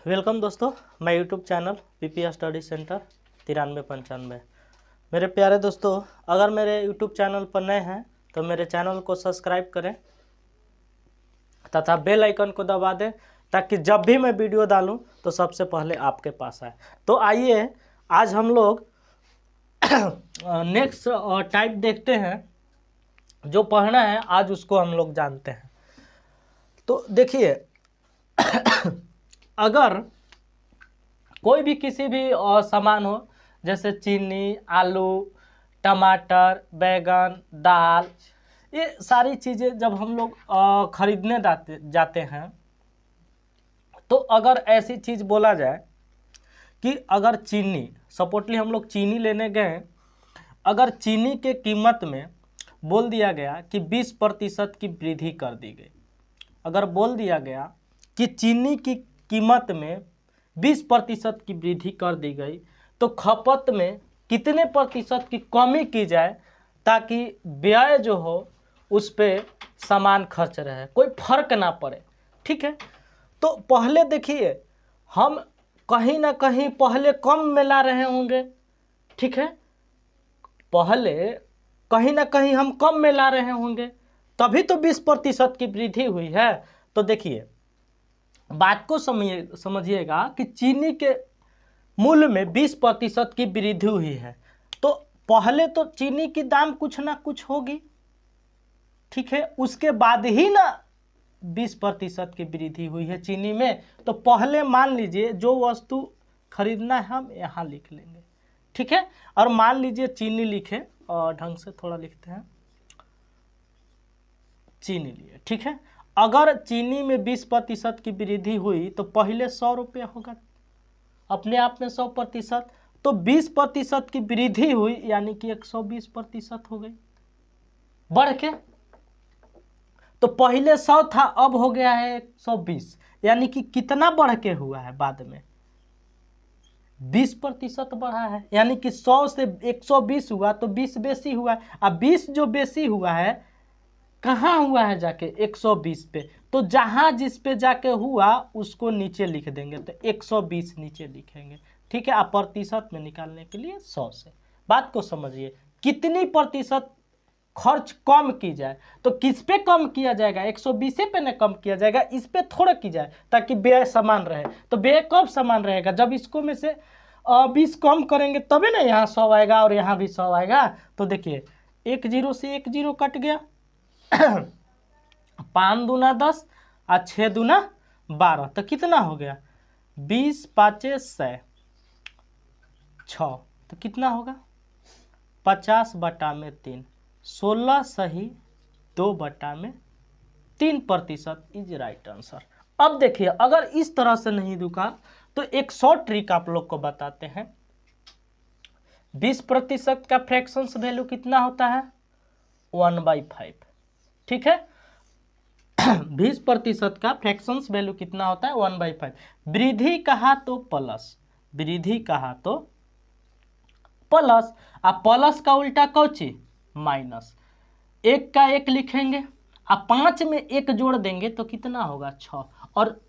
Welcome दोस्तों, मैं YouTube channel PPS study centre 9395। मेरे प्यारे दोस्तों, अगर मेरे यूट्यूब चैनल पर नए हैं तो मेरे चैनल को सब्सक्राइब करें तथा बेल आइकन को दबा दें ताकि जब भी मैं वीडियो डालूं तो सबसे पहले आपके पास आए। तो आइए आज हम लोग नेक्स्ट टाइप देखते हैं। जो पढ़ना है आज उसको हम लोग जानते हैं। तो देखिए, अगर कोई भी किसी भी सामान हो, जैसे चीनी, आलू, टमाटर, बैगन, दाल, ये सारी चीज़ें जब हम लोग खरीदने जाते हैं तो अगर ऐसी चीज़ बोला जाए कि अगर चीनी, सपोर्टली हम लोग चीनी लेने गए, अगर चीनी के कीमत में बोल दिया गया कि 20% की वृद्धि कर दी गई, अगर बोल दिया गया कि चीनी की कीमत में 20% की वृद्धि कर दी गई तो खपत में कितने प्रतिशत की कमी की जाए ताकि व्यय जो हो उस पर सामान खर्च रहे, कोई फर्क ना पड़े। ठीक है, तो पहले देखिए, हम कहीं ना कहीं पहले कम में ला रहे होंगे। ठीक है, पहले कहीं ना कहीं हम कम में ला रहे होंगे, तभी तो 20% की वृद्धि हुई है। तो देखिए, बात को समझिएगा कि चीनी के मूल्य में 20% की वृद्धि हुई है, तो पहले तो चीनी की दाम कुछ ना कुछ होगी। ठीक है, उसके बाद ही ना 20% की वृद्धि हुई है चीनी में। तो पहले मान लीजिए जो वस्तु खरीदना है हम यहाँ लिख लेंगे। ठीक है, और मान लीजिए चीनी लिखे, और ढंग से थोड़ा लिखते हैं, चीनी लिए। ठीक है, अगर चीनी में 20% की वृद्धि हुई तो पहले 100 रुपये होगा, अपने आप में 100%, तो 20% की वृद्धि हुई यानी कि 120% हो गई बढ़ के। तो पहले 100 था, अब हो गया है 120, यानी कि कितना बढ़ के हुआ है, बाद में 20% बढ़ा है, यानी कि 100 से 120 हुआ तो 20 बेसी हुआ है। अब 20 जो बेसी हुआ है कहाँ हुआ है, जाके 120 पे, तो जहाँ जिस पे जाके हुआ उसको नीचे लिख देंगे, तो 120 नीचे लिखेंगे। ठीक है, आप प्रतिशत में निकालने के लिए 100 से। बात को समझिए, कितनी प्रतिशत खर्च कम की जाए, तो किस पे कम किया जाएगा, 120 पे न कम किया जाएगा, इस पे थोड़ा की जाए ताकि व्यय समान रहे। तो व्यय कब समान रहेगा, जब इसको में से 20 कम करेंगे तभी ना यहाँ 100 आएगा और यहाँ भी 100 आएगा। तो देखिए, 1 0 से 1 0 कट गया, 5 दूना 10 और 6 दूना 12, तो कितना हो गया, 20 5 100 6, तो कितना होगा 50/3, 16 सही 2/3% इज राइट आंसर। अब देखिए, अगर इस तरह से नहीं रुका तो एक शॉर्ट ट्रिक आप लोग को बताते हैं। 20% का फ्रैक्शंस वैल्यू कितना होता है, 1/5। ठीक है, 20% का फ्रैक्शंस वैल्यू कितना होता है, 1/5। वृद्धि कहा तो प्लस, वृद्धि कहा तो प्लस, अब प्लस का उल्टा कौची, माइनस। 1 का 1 लिखेंगे, अब 5 में 1 जोड़ देंगे तो कितना होगा 6, और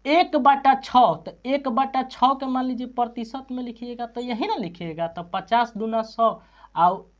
1/6, तो 1/6 के मान लीजिए प्रतिशत में लिखिएगा तो यही ना लिखिएगा, तो 50 दूना 100 और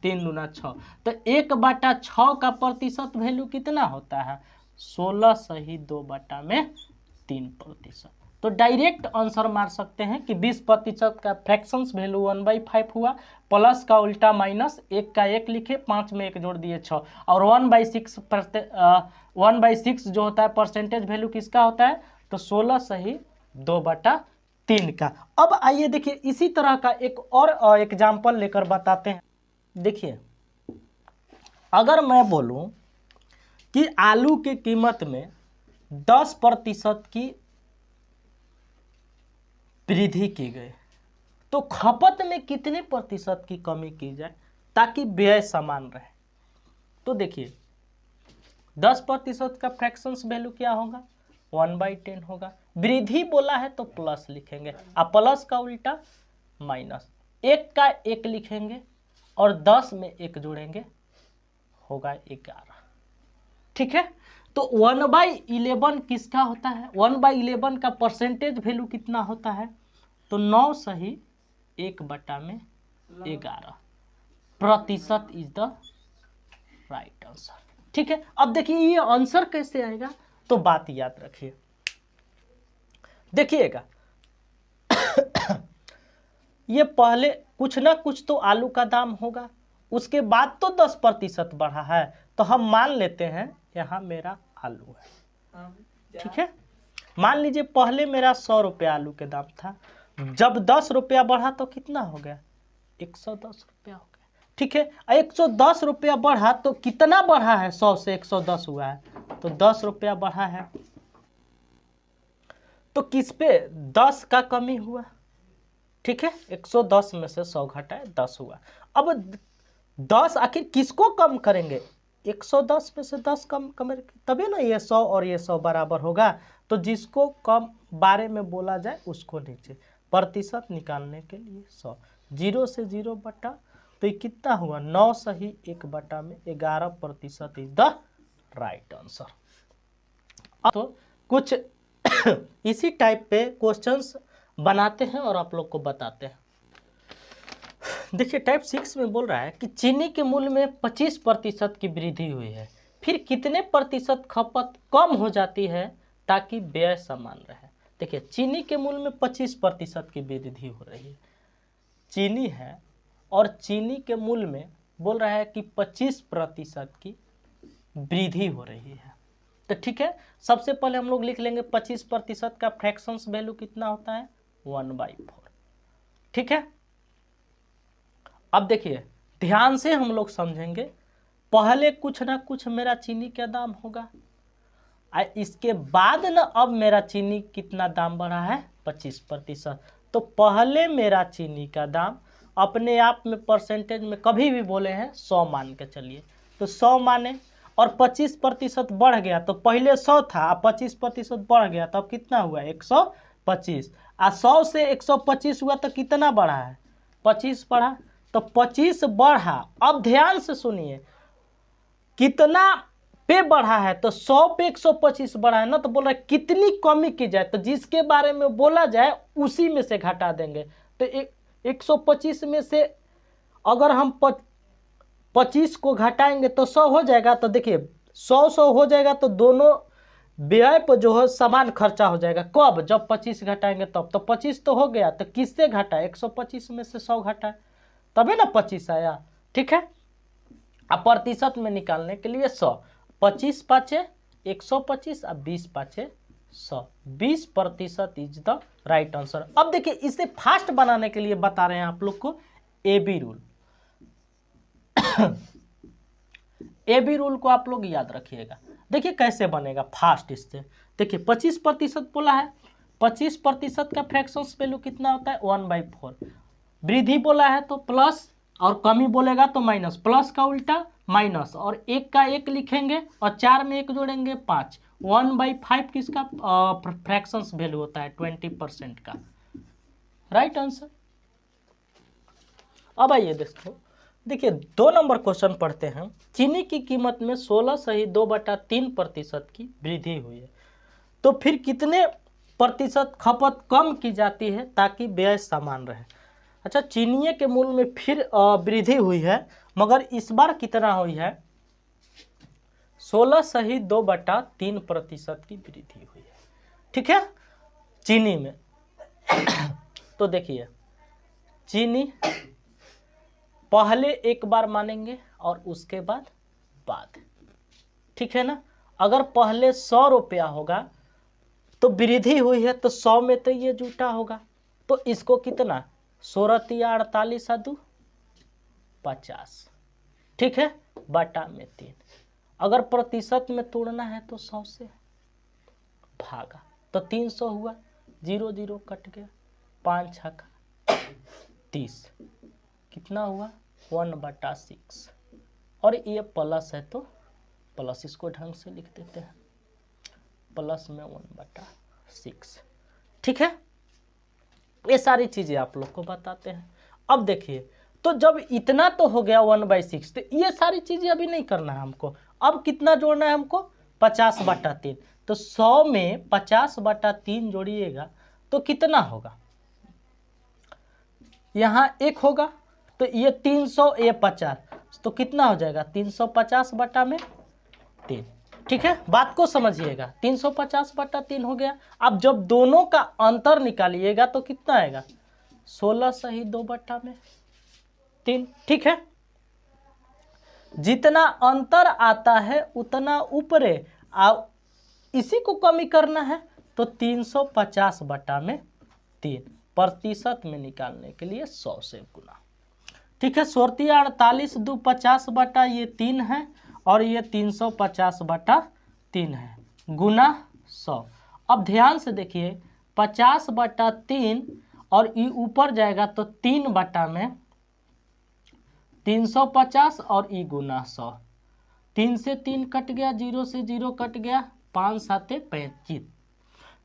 3 दूना 6, तो 1/6 का प्रतिशत वैल्यू कितना होता है, 16 सही 2/3%। तो डायरेक्ट आंसर मार सकते हैं कि 20% का फ्रैक्शंस वैल्यू 1/5 हुआ, प्लस का उल्टा माइनस, 1 का 1 लिखे, 5 में 1 जोड़ दिए 6, और 1/6 जो होता है परसेंटेज वैल्यू किसका होता है, तो 16 सही 2/3 का। अब आइए देखिए, इसी तरह का एक और एग्जाम्पल लेकर बताते हैं। देखिए, अगर मैं बोलूं कि आलू की कीमत में 10% की वृद्धि की गई तो खपत में कितने प्रतिशत की कमी की जाए ताकि व्यय समान रहे। तो देखिए, 10% का फ्रैक्शंस वैल्यू क्या होगा, 1/10 होगा। वृद्धि बोला है तो प्लस लिखेंगे, और प्लस का उल्टा माइनस। 1 का 1 लिखेंगे और 10 में 1 जोड़ेंगे, होगा 11। ठीक है, तो 1/11 किसका होता है? 1/11 का परसेंटेज वैल्यू कितना होता है? तो 9 सही 1/11 प्रतिशत इज द राइट आंसर। ठीक है, अब देखिए ये आंसर कैसे आएगा, तो बात याद रखिए, देखिएगा ये पहले कुछ ना कुछ तो आलू का दाम होगा, उसके बाद तो 10% बढ़ा है, तो हम मान लेते हैं यहाँ मेरा आलू है। ठीक है, मान लीजिए पहले मेरा 100 रुपया आलू के दाम था, जब 10 रुपया बढ़ा तो कितना हो गया? 110 रुपया हो गया। ठीक है, 110 रुपया बढ़ा तो कितना बढ़ा है? 100 से 110 हुआ है, तो 10 रुपया बढ़ा है, तो किस पे 10 का कमी हुआ। ठीक है, 110 में से 100 घटाए 10 हुआ। अब 10 आखिर किसको कम करेंगे? 110 में से 10 कम करेंगे तभी ना ये 100 और ये 100 बराबर होगा। तो जिसको कम बारे में बोला जाए उसको नीचे, प्रतिशत निकालने के लिए 100, 0 से 0 बटा, तो ये कितना हुआ? 9 सही 1/11% इज द राइट आंसर। तो कुछ इसी टाइप पे क्वेश्चंस बनाते हैं और आप लोग को बताते हैं। देखिए टाइप 6 में बोल रहा है कि चीनी के मूल्य में 25% की वृद्धि हुई है, फिर कितने प्रतिशत खपत कम हो जाती है ताकि व्यय समान रहे। देखिए चीनी के मूल्य में 25% की वृद्धि हो रही है, चीनी है और चीनी के मूल्य में बोल रहा है कि 25% की वृद्धि हो रही है। तो ठीक है, सबसे पहले हम लोग लिख लेंगे 25% का फ्रैक्शंस वैल्यू कितना होता है? 1/4। ठीक है, अब देखिए ध्यान से हम लोग समझेंगे, पहले कुछ ना कुछ मेरा चीनी का दाम होगा, इसके बाद ना अब मेरा चीनी कितना दाम बढ़ा है? 25%। तो पहले मेरा चीनी का दाम अपने आप में परसेंटेज में कभी भी बोले हैं 100 मान के चलिए, तो 100 माने, और 25% बढ़ गया, तो पहले 100 था, 25% बढ़ गया, तो अब कितना हुआ? 125। 100 से 125 हुआ तो कितना बढ़ा है? 25 बढ़ा, तो 25 बढ़ा। अब ध्यान से सुनिए, कितना पे बढ़ा है? तो 100 पे 125 बढ़ा है ना, तो बोल रहा है कितनी कमी की जाए, तो जिसके बारे में बोला जाए उसी में से घटा देंगे। तो 125 में से अगर हम 25 को घटाएंगे तो 100 हो जाएगा। तो देखिए 100 हो जाएगा, तो दोनों व्यय पर जो है समान खर्चा हो जाएगा। कब? जब 25 घटाएंगे तब। तो 25 तो हो गया, तो किससे घटा? 125 में से 100 घटाए तभी ना 25 आया। ठीक है, अब प्रतिशत में निकालने के लिए 100, 25 पाँचे 125 और 20 पाँचे 100, 20% इज द राइट आंसर। अब देखिए इसे फास्ट बनाने के लिए बता रहे हैं आप लोग को AB रूल। AB रूल को आप लोग याद रखिएगा। देखिए कैसे बनेगा फास्ट इससे। देखिए 25% बोला है, 25% का फ्रैक्शंस वैल्यू कितना होता है? 1/4। वृद्धि बोला है तो प्लस, और कमी बोलेगा तो माइनस, प्लस का उल्टा माइनस, और 1 का 1 लिखेंगे और 4 में 1 जोड़ेंगे 5। 1/5 किसका फ्रैक्शंस वैल्यू होता है? 20% का राइट आंसर। अब आइए दोस्तों, देखिए 2 नंबर क्वेश्चन पढ़ते हैं। चीनी की कीमत में 16 सही 2/3% की वृद्धि हुई है, तो फिर कितने प्रतिशत खपत कम की जाती है ताकि व्यय समान रहे। अच्छा, चीनी के मूल्य में फिर वृद्धि हुई है, मगर इस बार कितना हुई है? 16 सही 2/3% की वृद्धि हुई है। ठीक है, चीनी में तो देखिए चीनी पहले एक बार मानेंगे और उसके बाद। ठीक है ना, अगर पहले 100 रुपया होगा तो वृद्धि हुई है, तो 100 में तो ये जुटा होगा, तो इसको कितना? 16 तिया 48 और 2 50। ठीक है, बटा में 3। अगर प्रतिशत में तोड़ना है तो 100 से भागा, तो 300 हुआ, 0 0 कट गया, 5 छक्का 30, कितना हुआ? 1/6। और ये प्लस है तो प्लस, इसको ढंग से लिख देते हैं, प्लस में 1/6। ठीक है, ये सारी चीजें आप लोग को बताते हैं। अब देखिए, तो जब इतना तो हो गया 1/6, तो ये सारी चीजें अभी नहीं करना है हमको। अब कितना जोड़ना है हमको? 50/3, तो 100 में 50/3 जोड़िएगा तो कितना होगा? यहाँ 1 होगा, तो ये 300, ये 50, तो कितना हो जाएगा? 350/3। ठीक है, बात को समझिएगा। 350/3 हो गया। अब जब दोनों का अंतर निकालिएगा तो कितना आएगा? 16 सही 2/3। ठीक है, जितना अंतर आता है उतना ऊपरे, इसी को कमी करना है, तो 350/3 प्रतिशत में निकालने के लिए 100 से गुना। ठीक है, 48 2 50 बटा ये 3 है, और ये 350/3 है, गुना 100। अब ध्यान से देखिए, 50/3 और ये ऊपर जाएगा तो 3/350 और ई गुना 100। 3 से 3 कट गया, 0 से 0 कट गया, 5 7 35,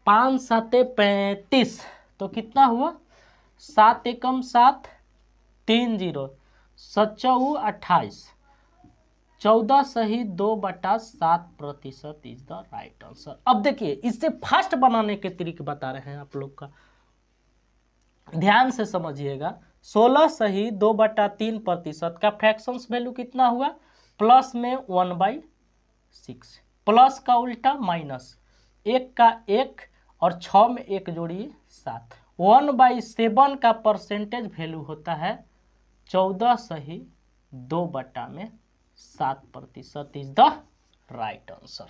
5 7 35, तो कितना हुआ? 7 एकम 7, 3 0, 7 28, 14 सही 2/7% इज द राइट आंसर। अब देखिए, इससे फास्ट बनाने के तरीके बता रहे हैं आप लोग का, ध्यान से समझिएगा। 16 सही 2/3% का फ्रैक्शंस वैल्यू कितना हुआ? प्लस में 1/6, प्लस का उल्टा माइनस, 1 का 1 और 6 में 1 जोड़िए 7। 1/7 का परसेंटेज वैल्यू होता है 14 सही 2/7% इज द राइट आंसर।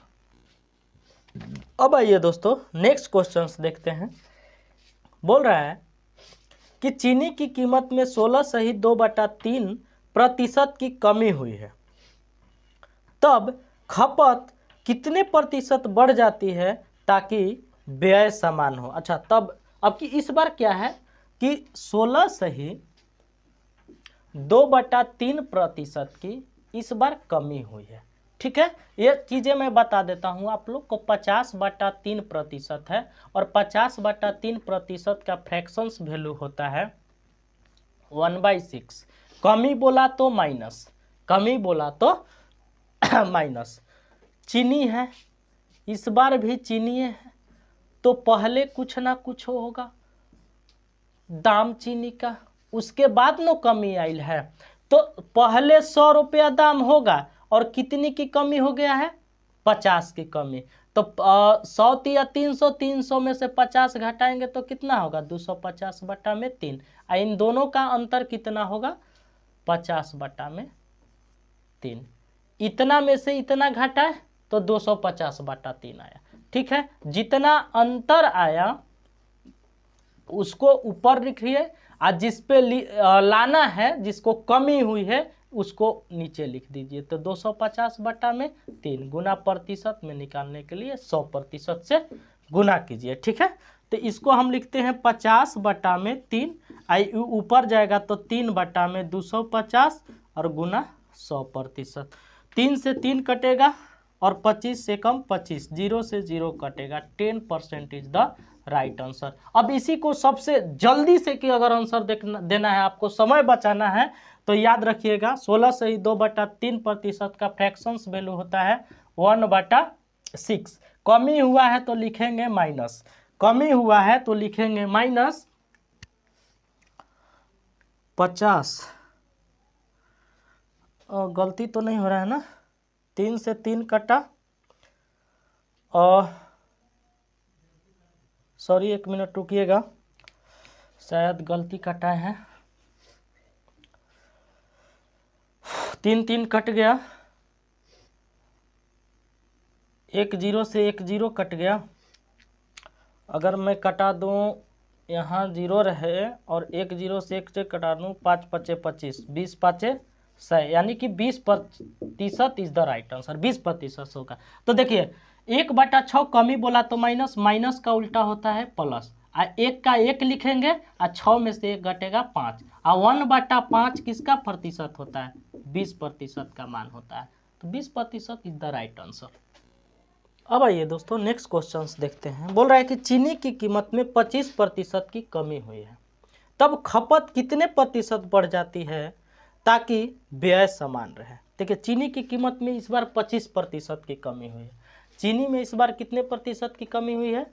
अब आइए दोस्तों, नेक्स्ट क्वेश्चन देखते हैं। बोल रहा है कि चीनी की कीमत में 16 सही 2/3% की कमी हुई है, तब खपत कितने प्रतिशत बढ़ जाती है ताकि व्यय समान हो? अच्छा, तब अब की इस बार क्या है कि 16 सही 2/3% की इस बार कमी हुई है। ठीक है, ये चीज़ें मैं बता देता हूँ आप लोग को। 50/3% है, और 50/3% का फ्रैक्शंस वैल्यू होता है 1/6। कमी बोला तो माइनस, कमी बोला तो माइनस। चीनी है, इस बार भी चीनी है, तो पहले कुछ ना कुछ होगा दाम चीनी का, उसके बाद नो कमी आइल है, तो पहले 100 रुपया दाम होगा, और कितनी की कमी हो गया है? 50 की कमी। तो 100 या 300, 300 में से 50 घटाएंगे तो कितना होगा? 250/3। इन दोनों का अंतर कितना होगा? 50/3। इतना में से इतना घटा है तो 250/3 आया। ठीक है, जितना अंतर आया उसको ऊपर लिखिए, और जिस पे लाना है, जिसको कमी हुई है, उसको नीचे लिख दीजिए। तो 250/3 गुना प्रतिशत में निकालने के लिए 100% से गुना कीजिए। ठीक है, तो इसको हम लिखते हैं 50/3, आई ऊपर जाएगा तो 3/250 और गुना 100%। 3 से 3 कटेगा, और 25 से कम 25, 0 से 0 कटेगा, 10% इज द राइट आंसर। अब इसी को सबसे जल्दी से कि अगर आंसर देना है, आपको समय बचाना है, तो याद रखिएगा 16 सही 2/3% का फ्रैक्शंस वैल्यू होता है 1/6। कमी हुआ है तो लिखेंगे माइनस, कमी हुआ है तो लिखेंगे माइनस 50। गलती तो नहीं हो रहा है ना? 3 से 3 कटा, और सॉरी 1 मिनट रुकिएगा, शायद गलती कटा है। 3 3 कट गया, 1 0 से 1 0 कट गया। अगर मैं कटा दूं, यहाँ 0 रहे, और 1 0 से 1 से कटा दूं, 5 5 25, 20 5 100, यानी कि 20% इज द राइट आंसर। 20% होगा। तो देखिए, 1/6 कमी बोला तो माइनस, माइनस का उल्टा होता है प्लस। 1 का 1 लिखेंगे, और 6 में से 1 घटेगा 5, और 1/5 किसका प्रतिशत होता है? 20% का मान होता है। तो 20% इज द राइट आंसर। अब आइए दोस्तों, नेक्स्ट क्वेश्चंस देखते हैं। बोल रहा है कि चीनी की कीमत में 25% की कमी हुई है, तब खपत कितने प्रतिशत बढ़ जाती है ताकि व्यय समान रहे? देखिए, चीनी की कीमत में इस बार 25% की कमी हुई है, चीनी में इस बार कितने प्रतिशत की कमी हुई है?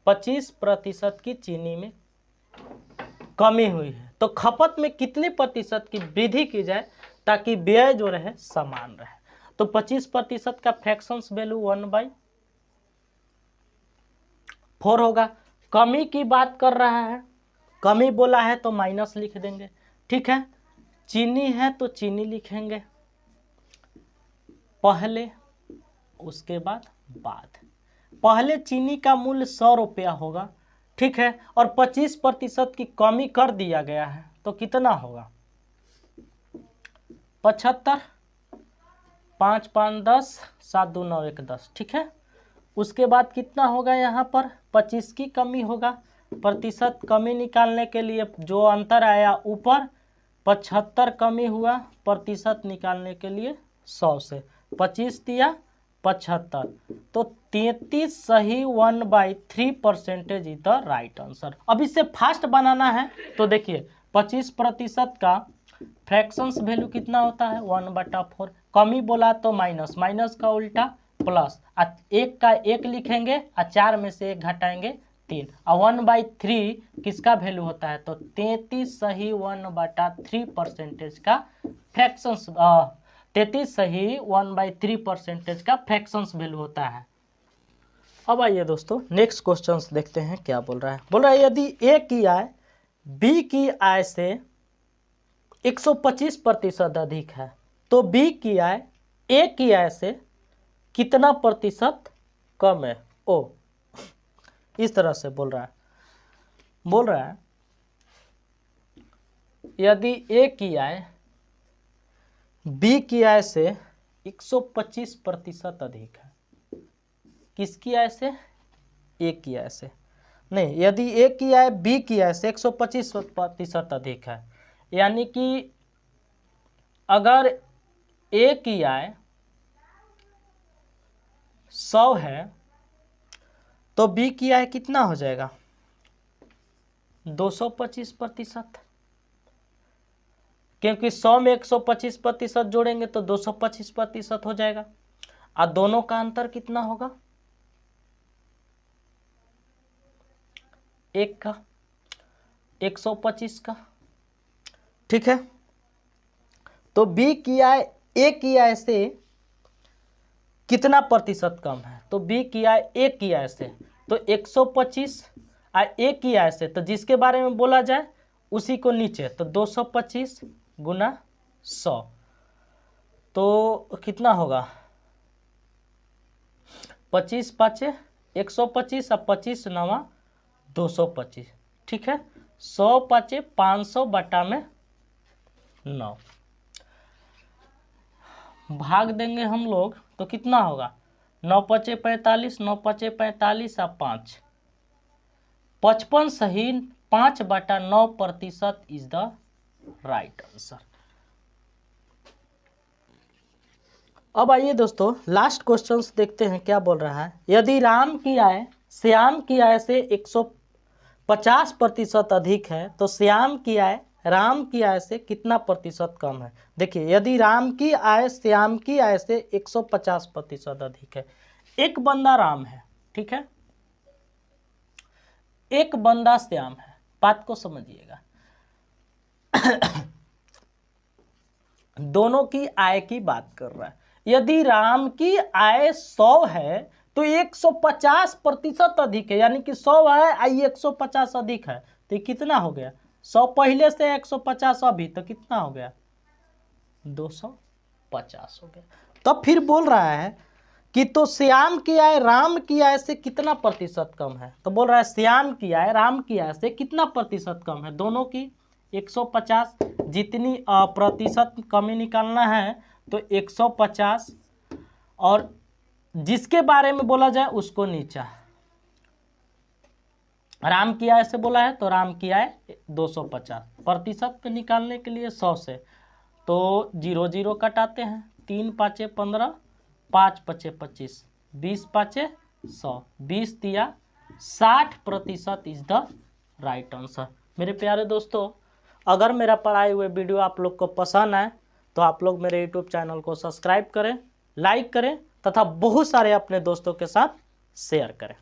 25% की चीनी में कमी हुई है। तो खपत में कितने प्रतिशत की वृद्धि की जाए ताकि व्यय जो रहे समान रहे? तो 25% का फ्रैक्शंस वैल्यू 1/4 होगा। कमी की बात कर रहा है, कमी बोला है तो माइनस लिख देंगे, ठीक है। चीनी है तो चीनी लिखेंगे पहले, उसके बाद पहले चीनी का मूल्य 100 रुपया होगा, ठीक है, और 25% की कमी कर दिया गया है तो कितना होगा? 75, 5 5 10, 7 2 9 1 10, ठीक है। उसके बाद कितना होगा? यहाँ पर 25 की कमी होगा, प्रतिशत कमी निकालने के लिए जो अंतर आया ऊपर 75 कमी हुआ, प्रतिशत निकालने के लिए 100 से 25 दिया 75, तो 33 सही 1/3% इज द राइट आंसर। अब इसे फास्ट बनाना है तो देखिए 25% का फ्रैक्शंस वैल्यू कितना होता है? 1/4। कमी बोला तो माइनस, माइनस का उल्टा प्लस, एक का एक लिखेंगे और 4 में से 1 घटाएंगे 3, और 1/3 किसका वैल्यू होता है? तो 33 सही 1/3% का फ्रैक्शंस 33 सही 1/3% का फ्रैक्शंस वैल्यू होता है। अब आइए दोस्तों नेक्स्ट क्वेश्चंस देखते हैं क्या बोल रहा है। बोल रहा है यदि ए की आय बी की आय से 125% अधिक है तो बी की आय ए की आय से कितना प्रतिशत कम है? ओ, इस तरह से बोल रहा है यदि ए की आय बी की आय से 125% अधिक है। किसकी आय से? ए की आय से नहीं, यदि ए की आय बी की आय से 125% अधिक है, यानी कि अगर ए की आय 100 है तो बी की आय कितना हो जाएगा? 225%, क्योंकि 100 में 125% जोड़ेंगे तो 225% हो जाएगा। और दोनों का अंतर कितना होगा? 1 का 125 का, ठीक है। तो बी की आय ए की आय से कितना प्रतिशत कम है? तो बी की आय ए की आय से तो 125 और ए की आय से तो जिसके बारे में बोला जाए उसी को नीचे, तो 225 गुना 100 तो कितना होगा? 25 5 125 और 25 9 225, ठीक है। 100 5 500 बटा में 9 भाग देंगे हम लोग तो कितना होगा? 9 5 45, 9 5 45 और 5 55 सही 5/9% इज द राइट आंसर। अब आइए दोस्तों लास्ट क्वेश्चंस देखते हैं क्या बोल रहा है। यदि राम की आय श्याम की आय से 150% अधिक है तो श्याम की आय राम की आय से कितना प्रतिशत कम है? देखिए यदि राम की आय श्याम की आय से 150% अधिक है, एक बंदा राम है, ठीक है, एक बंदा श्याम है, बात को समझिएगा। दोनों की आय की बात कर रहा है। यदि राम की आय 100 है तो 150% अधिक है, यानी कि 100 है आई 150 अधिक है, तो कितना हो गया? 100 पहले से 150 अभी तो कितना हो गया? 250 हो गया। तब फिर बोल रहा है कि तो श्याम की आय राम की आय से कितना प्रतिशत कम है? तो बोल रहा है श्याम की आय राम की आय से कितना प्रतिशत कम है? दोनों की 150, जितनी प्रतिशत कमी निकालना है तो 150, और जिसके बारे में बोला जाए उसको नीचा। राम की आय से बोला है तो राम की आय 250, प्रतिशत पे निकालने के लिए 100 से तो 0 0 कटाते हैं, 3 5 15, 5 5 25, 20 5 100, 20 दिया 60% इज द राइट आंसर। मेरे प्यारे दोस्तों, अगर मेरा पढ़ाई हुए वीडियो आप लोग को पसंद आए तो आप लोग मेरे यूट्यूब चैनल को सब्सक्राइब करें, लाइक करें तथा बहुत सारे अपने दोस्तों के साथ शेयर करें।